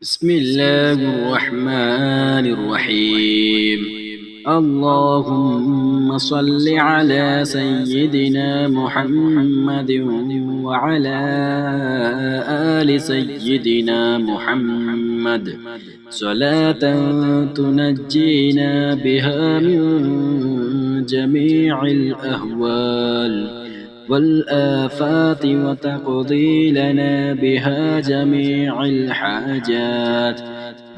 بسم الله الرحمن الرحيم. اللهم صل على سيدنا محمد وعلى آل سيدنا محمد صلاة تنجينا بها من جميع الأهوال والآفات وتقضي لنا بها جميع الحاجات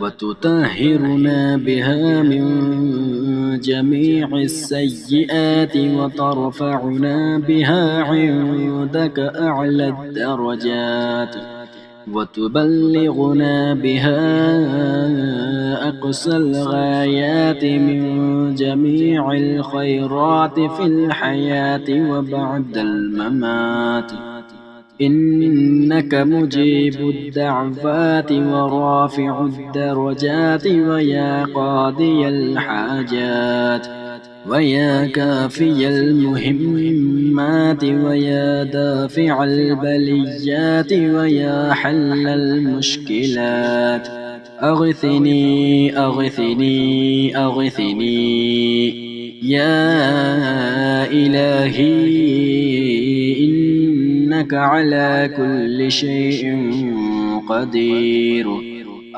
وتطهرنا بها من جميع السيئات وترفعنا بها عندك أعلى الدرجات وتبلغنا بها أقصى الغايات من جميع الخيرات في الحياة وبعد الممات. إنك مجيب الدعوات ورافع الدرجات ويا قاضي الحاجات ويا كافي المهمات ويا دافع البليات ويا حل المشكلات. أغثني أغثني أغثني يا إلهي، إنك على كل شيء قدير.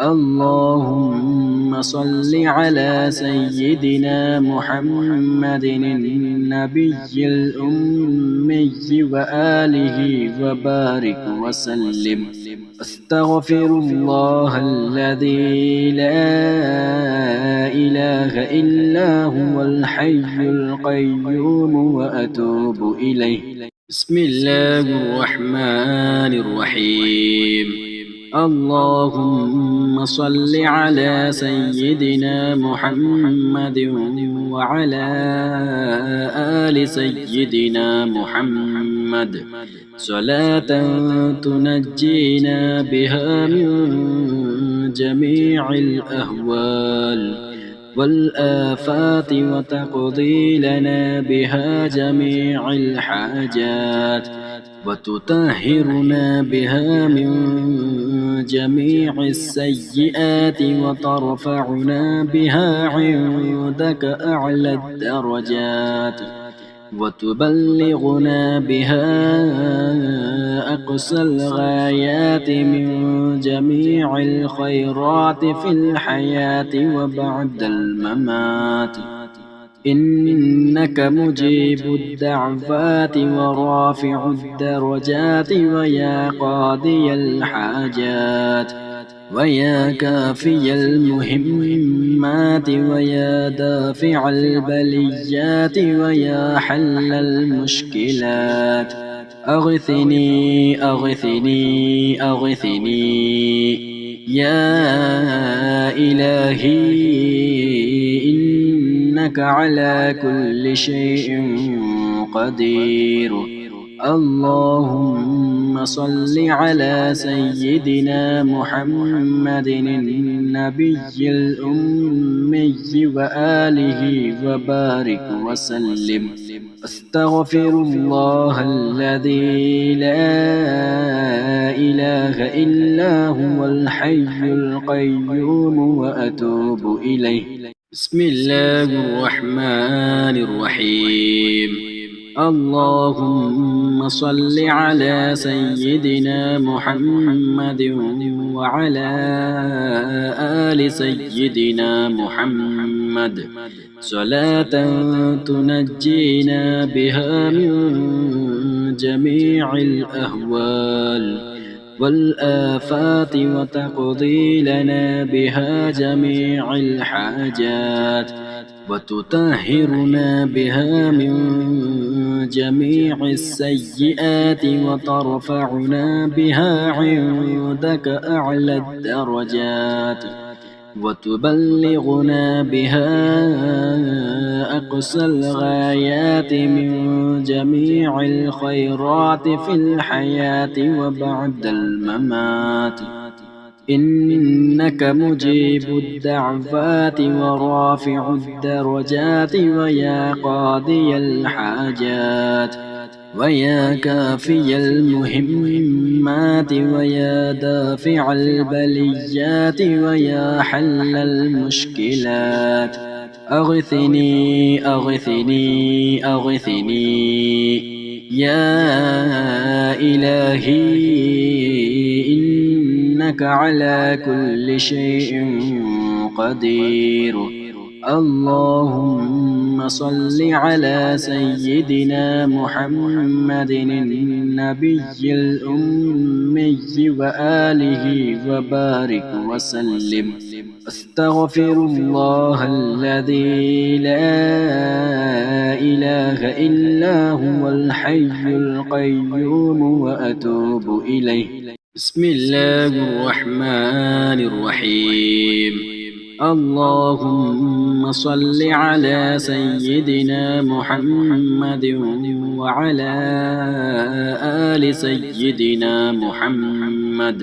اللهم صل على سيدنا محمد النبي الأمي وآله وبارك وسلم. أستغفر الله الذي لا إله إلا هو الحي القيوم وأتوب إليه. بسم الله الرحمن الرحيم. اللهم صل على سيدنا محمد وعلى آل سيدنا محمد صلاة تنجينا بها من جميع الأهوال والآفات وتقضي لنا بها جميع الحاجات وتطهرنا بها من جميع السيئات وترفعنا بها عندك أعلى الدرجات وتبلغنا بها أقصى الغايات من جميع الخيرات في الحياة وبعد الممات. إنك مجيب الدعوات ورافع الدرجات ويا قاضي الحاجات ويا كافي المهمات ويا دافع البليات ويا حل المشكلات. أغثني أغثني أغثني يا إلهي، إنك على كل شيء قدير. اللهم صل على سيدنا محمد النبي الأمي وآله وبارك وسلم. أستغفر الله الذي لا إله إلا هو الحي القيوم وأتوب إليه. بسم الله الرحمن الرحيم. اللهم صل على سيدنا محمد وعلى آل سيدنا محمد صلاة تنجينا بها من جميع الأهوال والآفات وتقضي لنا بها جميع الحاجات وتطهرنا بها من جميع السيئات وترفعنا بها عندك أعلى الدرجات وتبلغنا بها أقصى الغايات من جميع الخيرات في الحياة وبعد الممات. إنك مجيب الدعوات ورافع الدرجات ويا قاضي الحاجات ويا كافي المهمات المهمات ويا دافع البليات ويا حل المشكلات أغثني أغثني أغثني يا إلهي إنك على كل شيء قدير. اللهم صل على سيدنا محمد النبي الأمي وآله وبارك وسلم. أستغفر الله الذي لا إله إلا هو الحي القيوم وأتوب إليه. بسم الله الرحمن الرحيم. اللهم صل على سيدنا محمد وعلى آل سيدنا محمد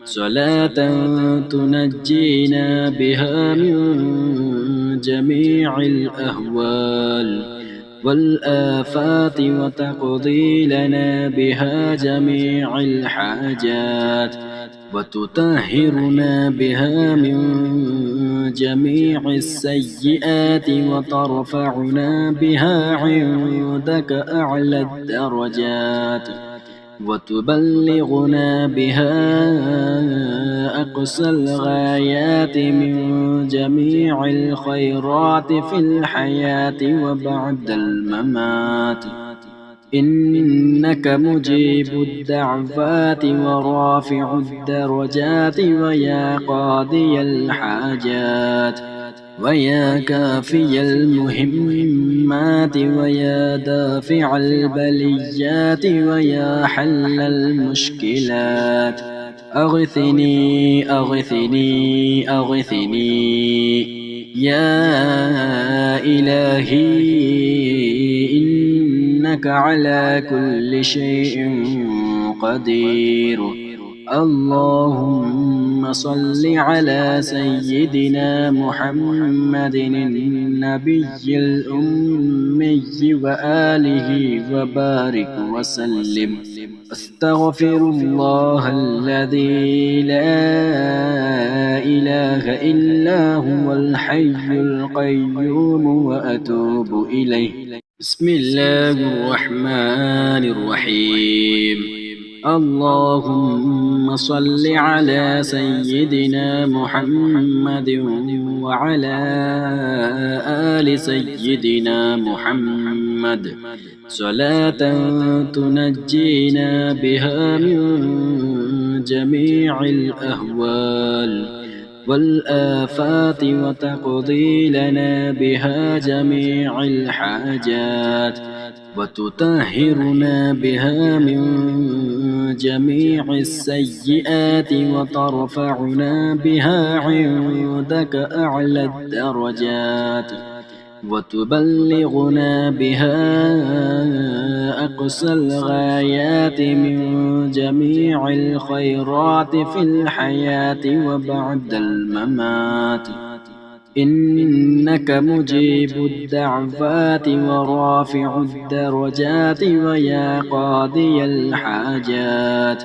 صلاة تنجينا بها من جميع الأهوال والآفات وتقضي لنا بها جميع الحاجات وتطهرنا بها من جميع السيئات وترفعنا بها عندك أعلى الدرجات وتبلغنا بها أقصى الغايات من جميع الخيرات في الحياة وبعد الممات. إنك مجيب الدعوات ورافع الدرجات ويا قاضي الحاجات ويا كافي المهمات ويا دافع البليات ويا حل المشكلات أغثني أغثني أغثني يا إلهي إنك على كل شيء قدير. اللهم صل على سيدنا محمد النبي الأمي وآله وبارك وسلم. أستغفر الله الذي لا إله إلا هو الحي القيوم وأتوب إليه. بسم الله الرحمن الرحيم. اللهم صل على سيدنا محمد وعلى آل سيدنا محمد صلاة تنجينا بها من جميع الأهوال والآفات وتقضي لنا بها جميع الحاجات وتطهرنا بها من جميع السيئات وترفعنا بها عندك أعلى الدرجات وتبلغنا بها أقصى الغايات من جميع الخيرات في الحياة وبعد الممات. إنك مجيب الدعوات ورافع الدرجات ويا قاضي الحاجات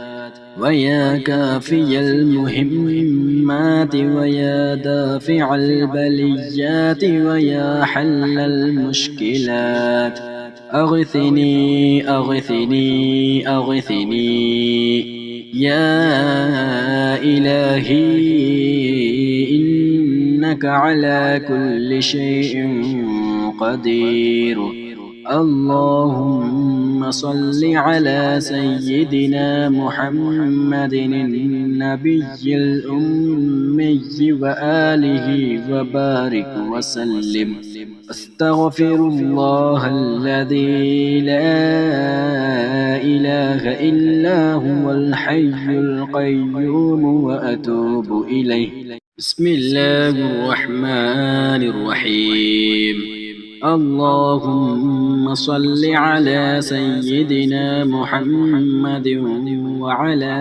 ويا كافي المهمات ويا دافع البليات ويا حل المشكلات أغثني أغثني أغثني يا إلهي إنك على كل شيء قدير. اللهم صل على سيدنا محمد النبي الأمي وآله وبارك وسلم. أستغفر الله الذي لا إله إلا هو الحي القيوم وأتوب إليه. بسم الله الرحمن الرحيم. اللهم صل على سيدنا محمد وعلى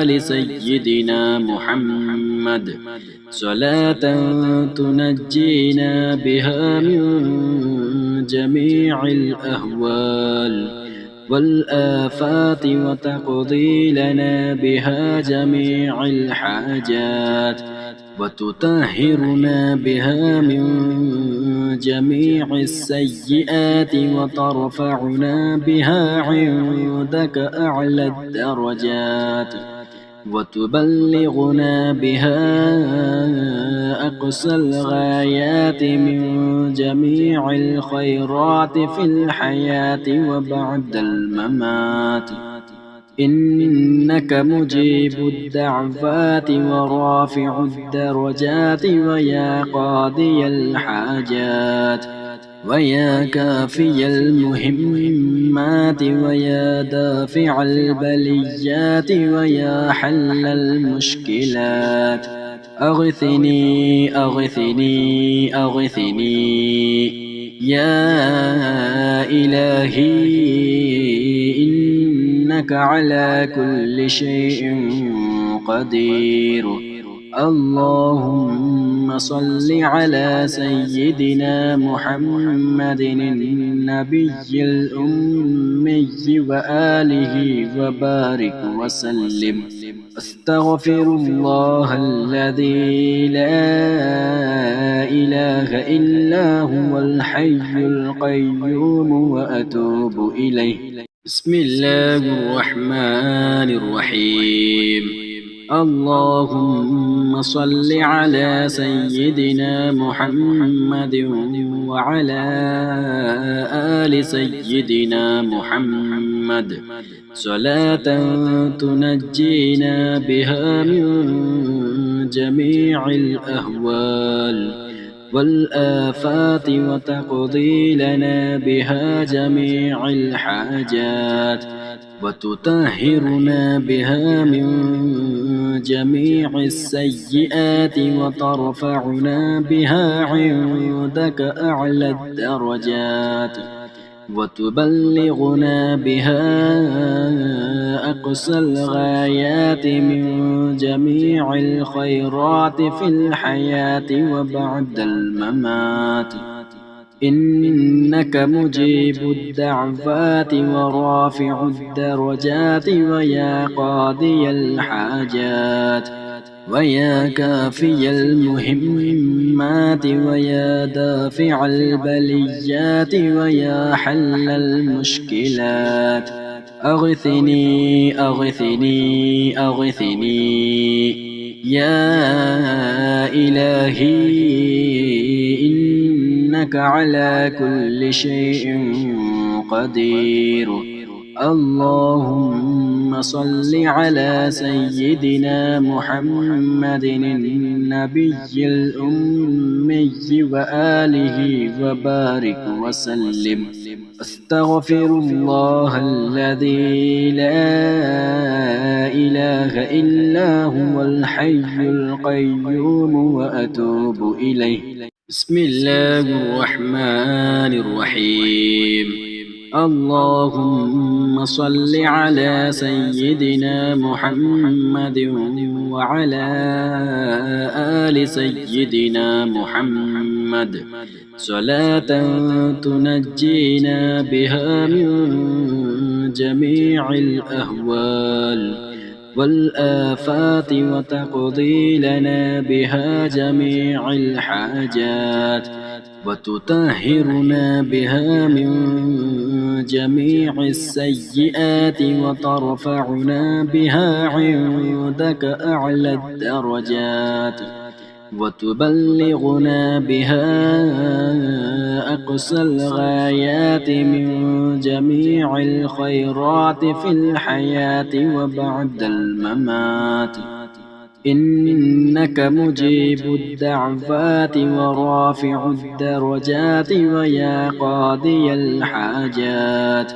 آل سيدنا محمد صلاة تنجينا بها من جميع الأهوال والآفات وتقضي لنا بها جميع الحاجات وتطهرنا بها من جميع السيئات وترفعنا بها عندك أعلى الدرجات وتبلغنا بها أقصى الغايات من جميع الخيرات في الحياة وبعد الممات إنك مجيب الدعوات ورافع الدرجات ويا قاضي الحاجات ويا كافي المهمات ويا دافع البليات ويا حل المشكلات أغثني أغثني أغثني يا إلهي إنك على كل شيء قدير اللهم صل على سيدنا محمد النبي الأمي وآله وبارك وسلم أستغفر الله الذي لا إله إلا هو الحي القيوم وأتوب إليه بسم الله الرحمن الرحيم اللهم صل على سيدنا محمد وعلى آل سيدنا محمد صلاة تنجينا بها من جميع الأهوال والآفات وتقضي لنا بها جميع الحاجات وتطهرنا بها من جميع السيئات وترفعنا بها عندك أعلى الدرجات وتبلغنا بها أقصى الغايات من جميع الخيرات في الحياة وبعد الممات إنك مجيب الدعوات ورافع الدرجات ويا قاضي الحاجات ويا كافي المهمات ويا دافع البليات ويا حل المشكلات أغثني أغثني أغثني يا إلهي إنك على كل شيء قدير اللهم صل على سيدنا محمد النبي الأمي وآله وبارك وسلم أستغفر الله الذي لا إله إلا هو الحي القيوم وأتوب إليه بسم الله الرحمن الرحيم اللهم صل على سيدنا محمد وعلى آل سيدنا محمد صلاة تنجينا بها من جميع الأهوال والآفات وتقضي لنا بها جميع الحاجات وتطهرنا بها من جميع السيئات وترفعنا بها عندك أعلى الدرجات وتبلغنا بها أقصى الغايات من جميع الخيرات في الحياة وبعد الممات إنك مجيب الدعوات ورافع الدرجات ويا قاضي الحاجات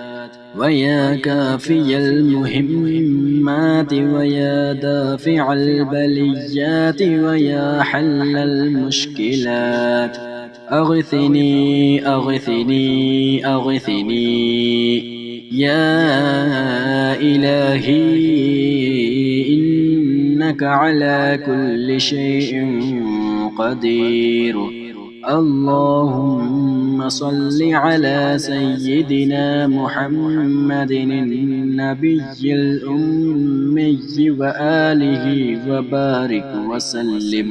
ويا كافي المهمات ويا دافع البليات ويا حل المشكلات أغثني أغثني أغثني يا إلهي إنك على كل شيء قدير اللهم صل على سيدنا محمد النبي الأمي وآله وبارك وسلم.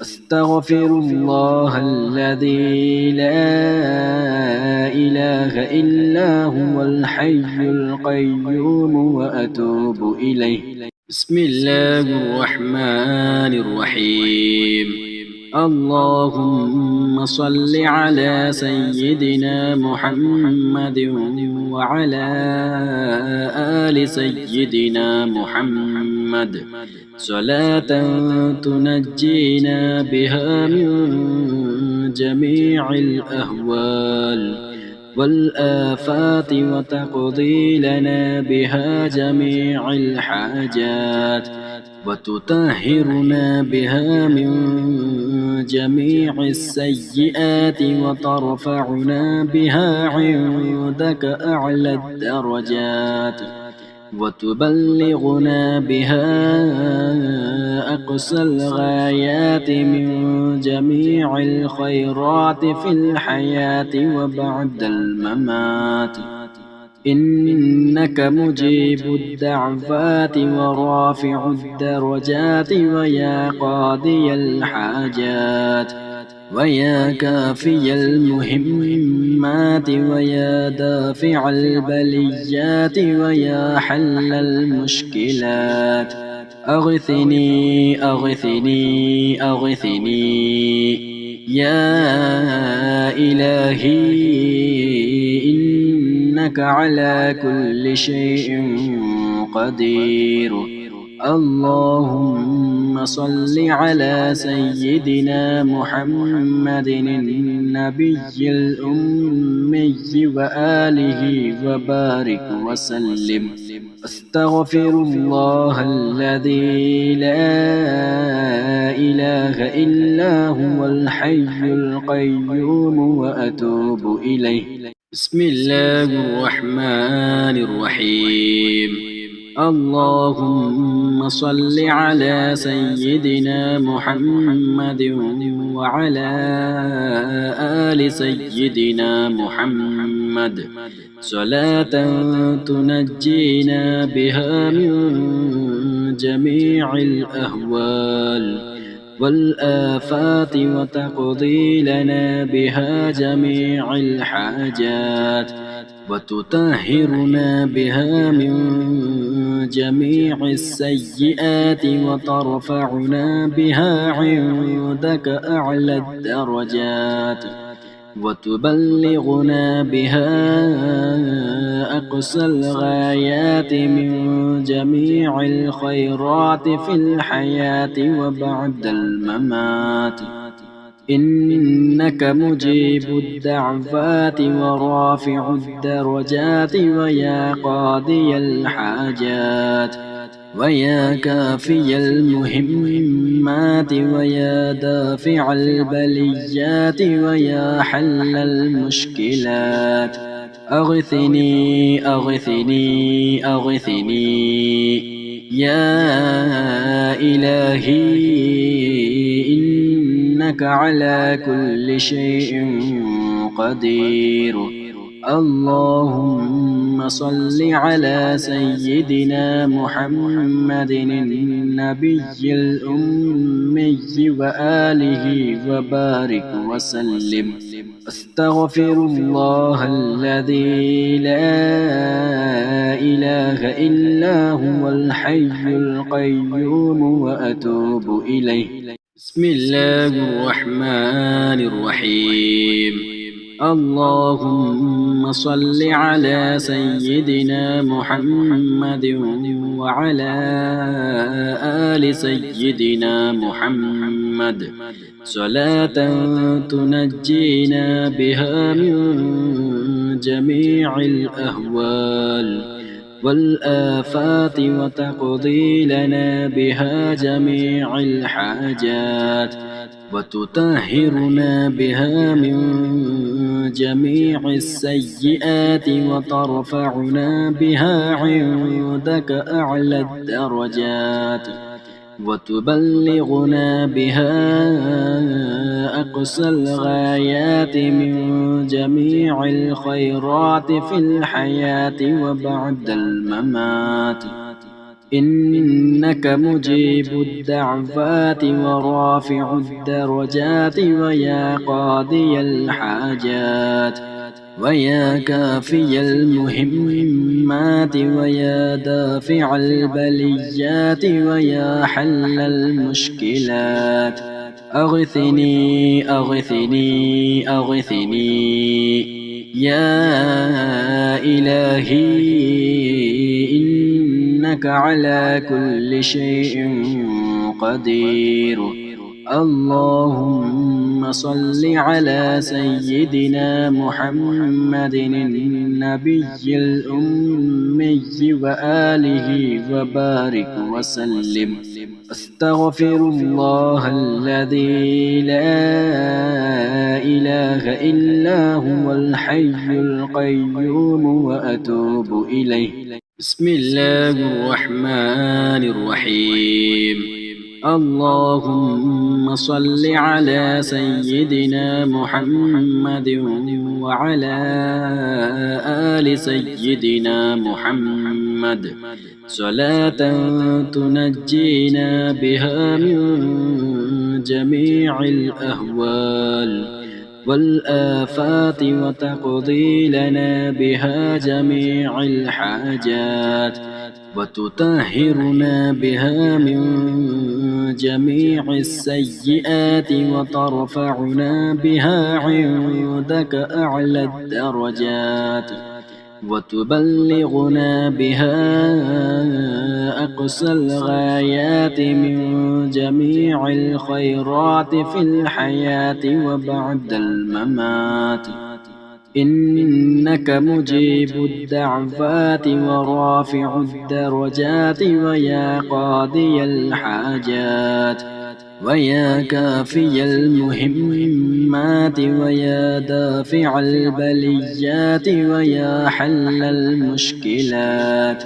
أستغفر الله الذي لا إله إلا هو الحي القيوم وأتوب إليه. بسم الله الرحمن الرحيم. اللهم صل على سيدنا محمد وعلى آل سيدنا محمد صلاة تنجينا بها من جميع الأهوال والآفات وتقضي لنا بها جميع الحاجات وتطهرنا بها من جميع السيئات وترفعنا بها عندك أعلى الدرجات وتبلغنا بها أقصى الغايات من جميع الخيرات في الحياة وبعد الممات. إنك مجيب الدعوات ورافع الدرجات ويا قاضي الحاجات ويا كافي المهمات ويا دافع البليات ويا حل المشكلات. أغثني أغثني أغثني يا إلهي إنك على كل شيء قدير. اللهم صل على سيدنا محمد النبي الأمي وآله وبارك وسلم. أستغفر الله الذي لا إله إلا هو الحي القيوم وأتوب إليه. بسم الله الرحمن الرحيم. اللهم صل على سيدنا محمد وعلى آل سيدنا محمد صلاة تنجينا بها من جميع الأهوال والآفات وتقضي لنا بها جميع الحاجات وتطهرنا بها من جميع السيئات وترفعنا بها عندك أعلى الدرجات وتبلغنا بها أقصى الغايات من جميع الخيرات في الحياة وبعد الممات. إنك مجيب الدعوات ورافع الدرجات ويا قاضي الحاجات ويا كافي المهمات ويا دافع البليات ويا حل المشكلات. أغثني أغثني أغثني يا إلهي إنك على كل شيء قدير. اللهم صل على سيدنا محمد النبي الأمي وآله وبارك وسلم. أستغفر الله الذي لا إله إلا هو الحي القيوم وأتوب إليه. بسم الله الرحمن الرحيم. اللهم صل على سيدنا محمد وعلى آل سيدنا محمد صلاة تنجينا بها من جميع الأهوال والآفات وتقضي لنا بها جميع الحاجات وتطهرنا بها من جميع السيئات وترفعنا بها عندك أعلى الدرجات وتبلغنا بها أقصى الغايات من جميع الخيرات في الحياة وبعد الممات. إنك مجيب الدعوات ورافع الدرجات ويا قاضي الحاجات ويا كافي المهمات ويا دافع البليات ويا حل المشكلات. أغثني أغثني أغثني يا إلهي، إنك على كل شيء قدير. اللهم صل على سيدنا محمد النبي الأمي وآله وبارك وسلم. أستغفر الله الذي لا إله إلا هو الحي القيوم وأتوب إليه. بسم الله الرحمن الرحيم. اللهم صل على سيدنا محمد وعلى آل سيدنا محمد صلاة تنجينا بها من جميع الأهوال والآفات وتقضي لنا بها جميع الحاجات وتطهرنا بها من جميع السيئات وترفعنا بها عندك أعلى الدرجات وتبلغنا بها أقصى الغايات من جميع الخيرات في الحياة وبعد الممات. إنك مجيب الدعوات ورافع الدرجات ويا قاضي الحاجات ويا كافي المهمات ويا دافع البليات ويا حل المشكلات.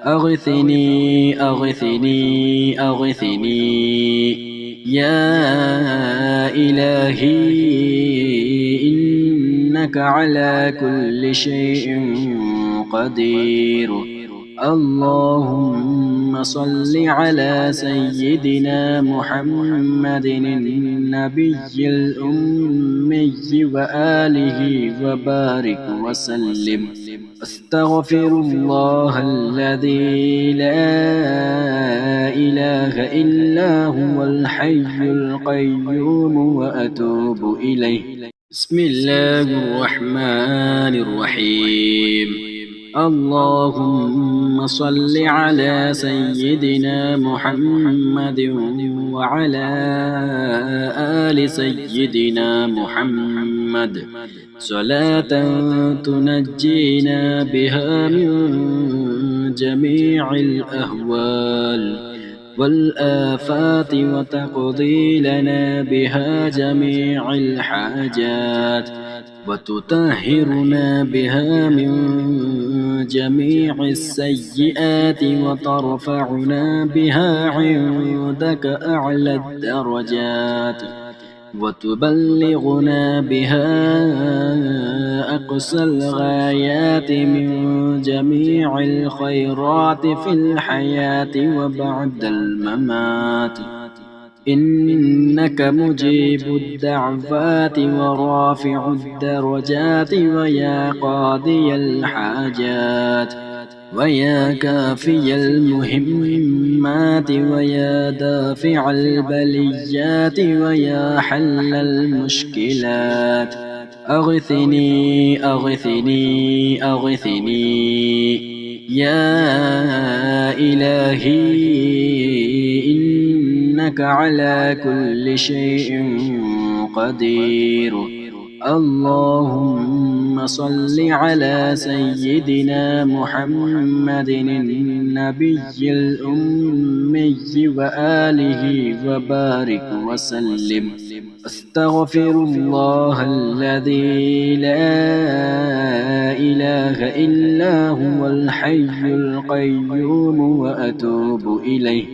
أغثني أغثني أغثني يا إلهي، إنك على كل شيء قدير. اللهم صل على سيدنا محمد النبي الأمي وآله وبارك وسلم. أستغفر الله الذي لا إله إلا هو الحي القيوم وأتوب إليه. بسم الله الرحمن الرحيم. اللهم صل على سيدنا محمد وعلى آل سيدنا محمد صلاة تنجينا بها من جميع الأهوال والآفات وتقضي لنا بها جميع الحاجات وتطهرنا بها من جميع السيئات وترفعنا بها عندك أعلى الدرجات وتبلغنا بها أقصى الغايات من جميع الخيرات في الحياة وبعد الممات. إنك مجيب الدعوات ورافع الدرجات ويا قاضي الحاجات ويا كافي المهمات ويا دافع البليات ويا حل المشكلات. أغثني أغثني أغثني يا إلهي، إنك على كل شيء قدير. اللهم صل على سيدنا محمد النبي الأمي وآله وبارك وسلم. أستغفر الله الذي لا إله إلا هو الحي القيوم وأتوب إليه.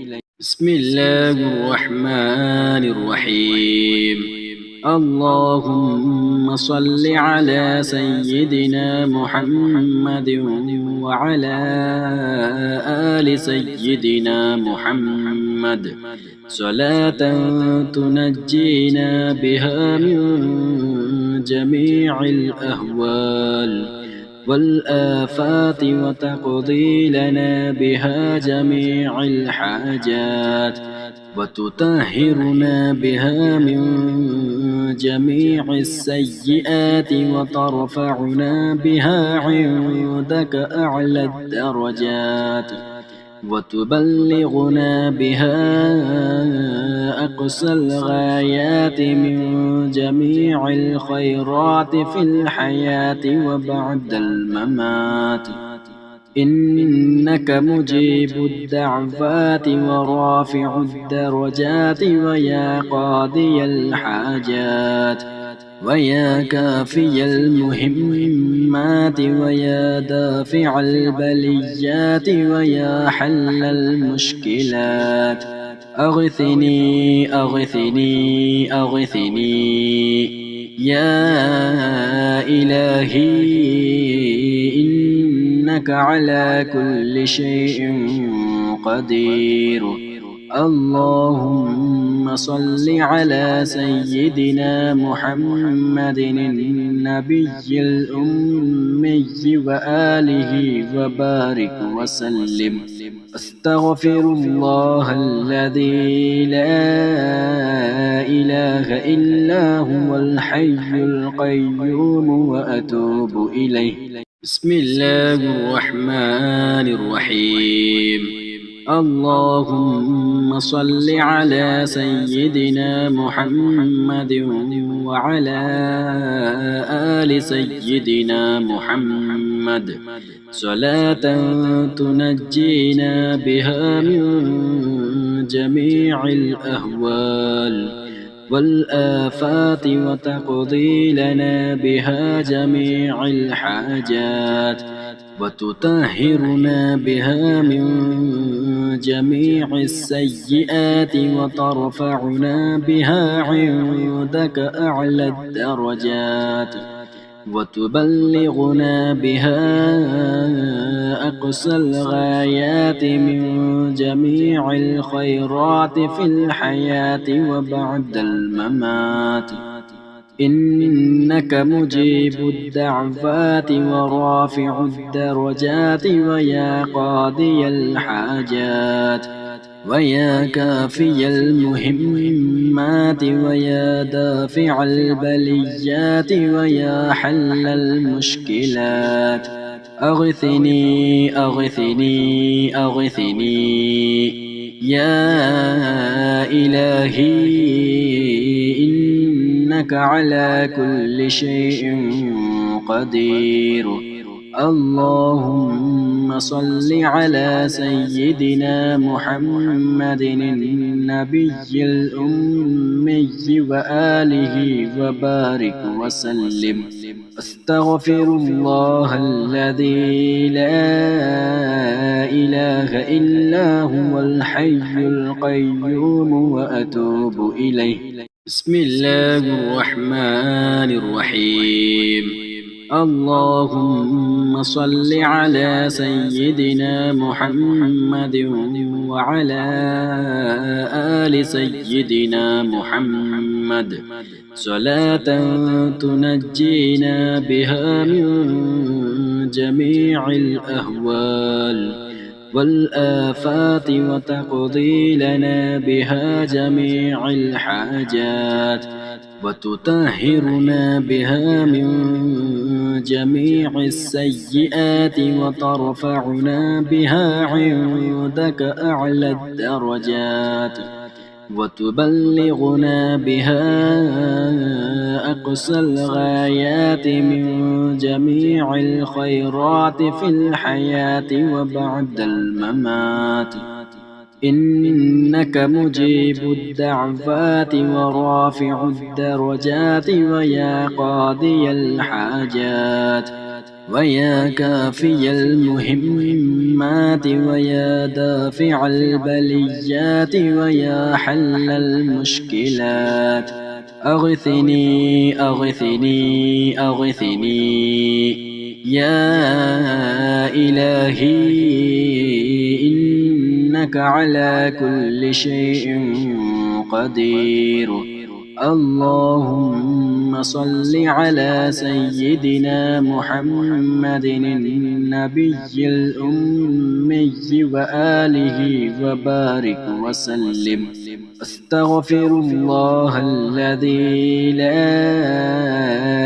بسم الله الرحمن الرحيم. اللهم صل على سيدنا محمد وعلى آل سيدنا محمد صلاة تنجينا بها من جميع الأهوال والآفات وتقضي لنا بها جميع الحاجات وتطهرنا بها من جميع السيئات وترفعنا بها عندك أعلى الدرجات وتبلغنا بها أقصى الغايات من جميع الخيرات في الحياة وبعد الممات. إنك مجيب الدعوات ورافع الدرجات ويا قاضي الحاجات ويا كافي المهمات ويا دافع البليات ويا حل المشكلات. أغثني أغثني أغثني يا إلهي إنك على كل شيء قدير. اللهم صل على سيدنا محمد النبي الأمي وآله وبارك وسلم. أستغفر الله الذي لا إله إلا هو الحي القيوم وأتوب إليه. بسم الله الرحمن الرحيم. اللهم صل على سيدنا محمد وعلى آل سيدنا محمد صلاة تنجينا بها من جميع الأهوال والآفات وتقضي لنا بها جميع الحاجات وتطهرنا بها من جميع السيئات وترفعنا بها عندك أعلى الدرجات وتبلغنا بها أقصى الغايات من جميع الخيرات في الحياة وبعد الممات. إنك مجيب الدعوات ورافع الدرجات ويا قاضي الحاجات ويا كافي المهمات ويا دافع البليات ويا حل المشكلات. أغثني أغثني أغثني يا إلهي إنك على كل شيء قدير. اللهم صل على سيدنا محمد النبي الأمي وآله وبارك وسلم. أستغفر الله الذي لا إله إلا هو الحي القيوم وأتوب إليه. بسم الله الرحمن الرحيم. اللهم صل على سيدنا محمد وعلى آل سيدنا محمد صلاة تنجينا بها من جميع الأهوال والآفات وتقضي لنا بها جميع الحاجات وتطهرنا بها من جميع السيئات وترفعنا بها عندك أعلى الدرجات وتبلغنا بها أقصى الغايات من جميع الخيرات في الحياة وبعد الممات. إنك مجيب الدعوات ورافع الدرجات ويا قاضي الحاجات ويا كافي المهمات ويا دافع البليات ويا حل المشكلات أغثني أغثني أغثني يا إلهي إنك على كل شيء قدير. اللهم صل على سيدنا محمد النبي الأمي وآله وبارك وسلم. أستغفر الله الذي لا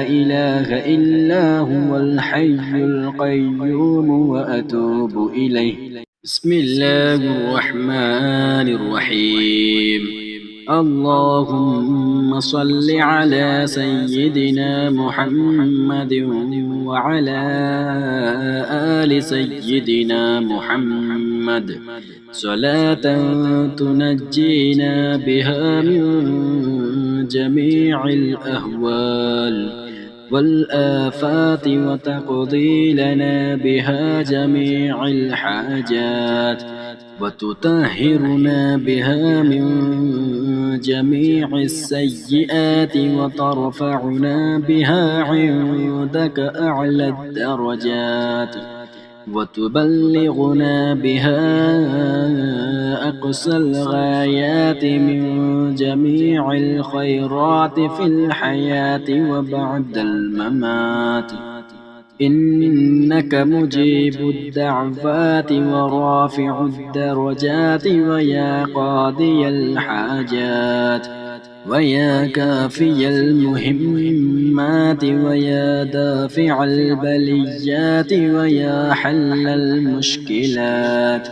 إله إلا هو الحي القيوم وأتوب إليه. بسم الله الرحمن الرحيم. اللهم صل على سيدنا محمد وعلى آل سيدنا محمد صلاة تنجينا بها من جميع الأهوال والآفات وتقضي لنا بها جميع الحاجات وتطهرنا بها من جميع السيئات وترفعنا بها عندك أعلى الدرجات وتبلغنا بها أقصى الغايات من جميع الخيرات في الحياة وبعد الممات. إنك مجيب الدعوات ورافع الدرجات ويا قاضي الحاجات ويا كافي المهمات ويا دافع البليات ويا حل المشكلات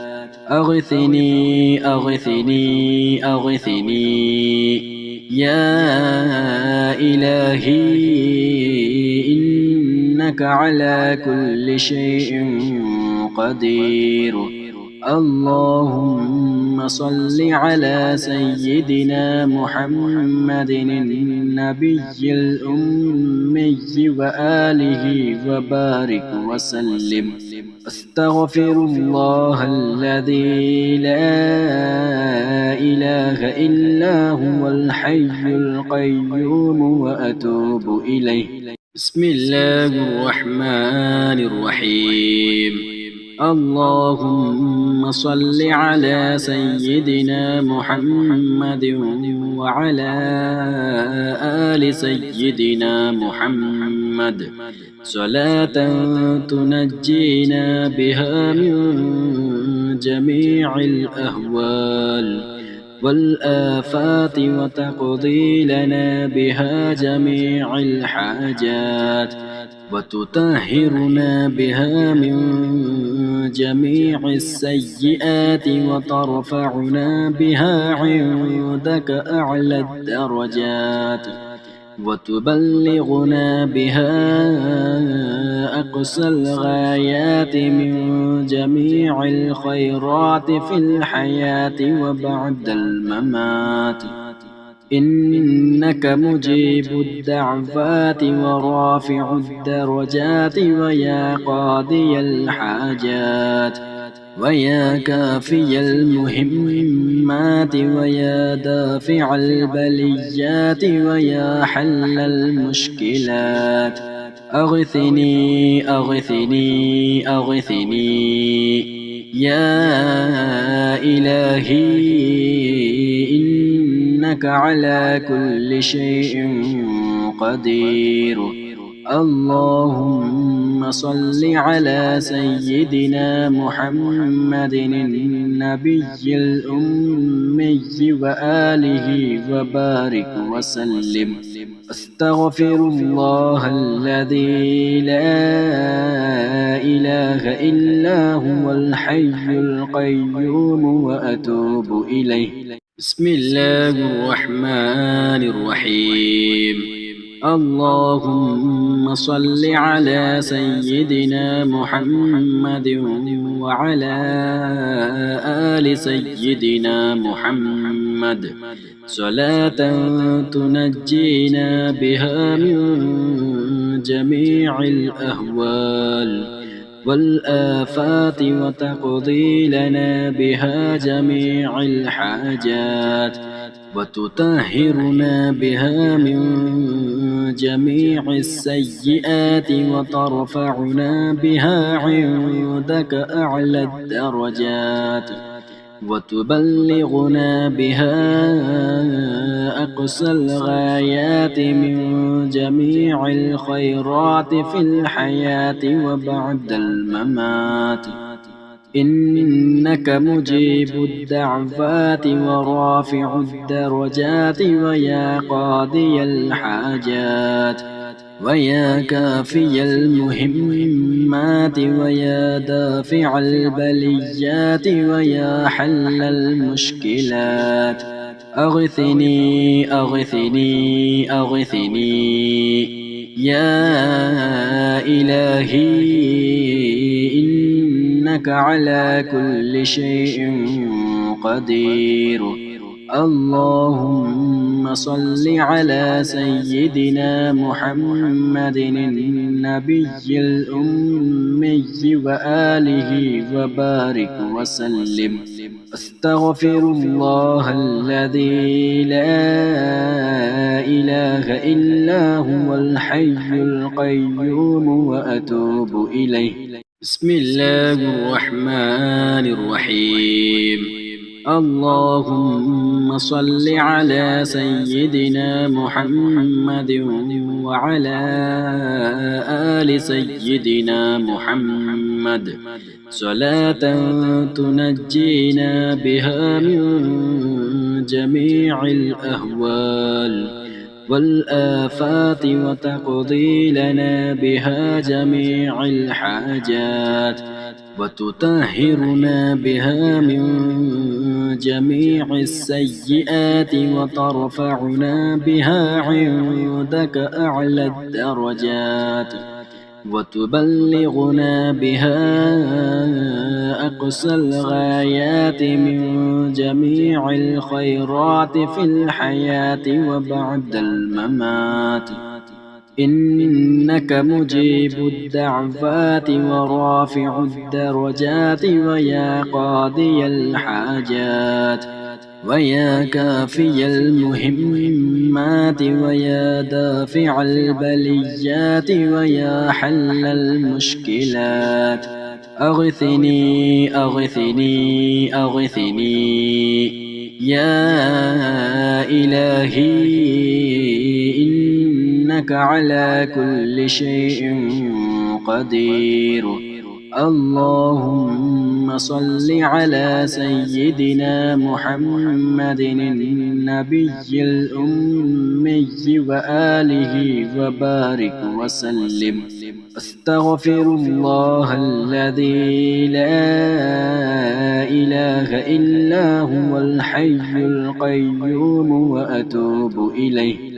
أغثني أغثني أغثني يا إلهي إنك على كل شيء قدير. اللهم صل على سيدنا محمد النبي الأمي وآله وبارك وسلم. أستغفر الله الذي لا إله إلا هو الحي القيوم وأتوب إليه. بسم الله الرحمن الرحيم. اللهم صل على سيدنا محمد وعلى آل سيدنا محمد صلاة تنجينا بها من جميع الأهوال والآفات وتقضي لنا بها جميع الحاجات وتطهرنا بها من جميع السيئات وترفعنا بها عندك أعلى الدرجات وتبلغنا بها أقصى الغايات من جميع الخيرات في الحياة وبعد الممات. إنك مجيب الدعوات ورافع الدرجات ويا قاضي الحاجات ويا كافي المهمات ويا دافع البليات ويا حل المشكلات أغثني أغثني أغثني يا إلهي إنك على كل شيء قدير. اللهم صل على سيدنا محمد النبي الأمي وآله وبارك وسلم. أستغفر الله الذي لا إله إلا هو الحي القيوم وأتوب إليه. بسم الله الرحمن الرحيم. اللهم صل على سيدنا محمد وعلى آل سيدنا محمد صلاة تنجينا بها من جميع الأهوال والآفات وتقضي لنا بها جميع الحاجات وتطهرنا بها من جميع السيئات وترفعنا بها عندك أعلى الدرجات وتبلغنا بها أقصى الغايات من جميع الخيرات في الحياة وبعد الممات إنك مجيب الدعوات ورافع الدرجات ويا قاضي الحاجات ويا كافي المهمات ويا دافع البليات ويا حل المشكلات أغثني أغثني أغثني يا إلهي إنك على كل شيء قدير اللهم صل على سيدنا محمد النبي الأمي وآله وبارك وسلم أستغفر الله الذي لا إله إلا هو الحي القيوم وأتوب إليه بسم الله الرحمن الرحيم اللهم صل على سيدنا محمد وعلى آل سيدنا محمد صلاة تنجينا بها من جميع الأهوال والآفات وتقضي لنا بها جميع الحاجات وتطهرنا بها من جميع السيئات وترفعنا بها عندك أعلى الدرجات وتبلغنا بها أقصى الغايات من جميع الخيرات في الحياة وبعد الممات إنك مجيب الدعوات ورافع الدرجات ويا قاضي الحاجات ويا كافي المهمات ويا دافع البليات ويا حل المشكلات أغثني أغثني أغثني يا إلهي إنك على كل شيء قدير اللهم صل على سيدنا محمد النبي الأمي وآله وبارك وسلم أستغفر الله الذي لا إله إلا هو الحي القيوم وأتوب إليه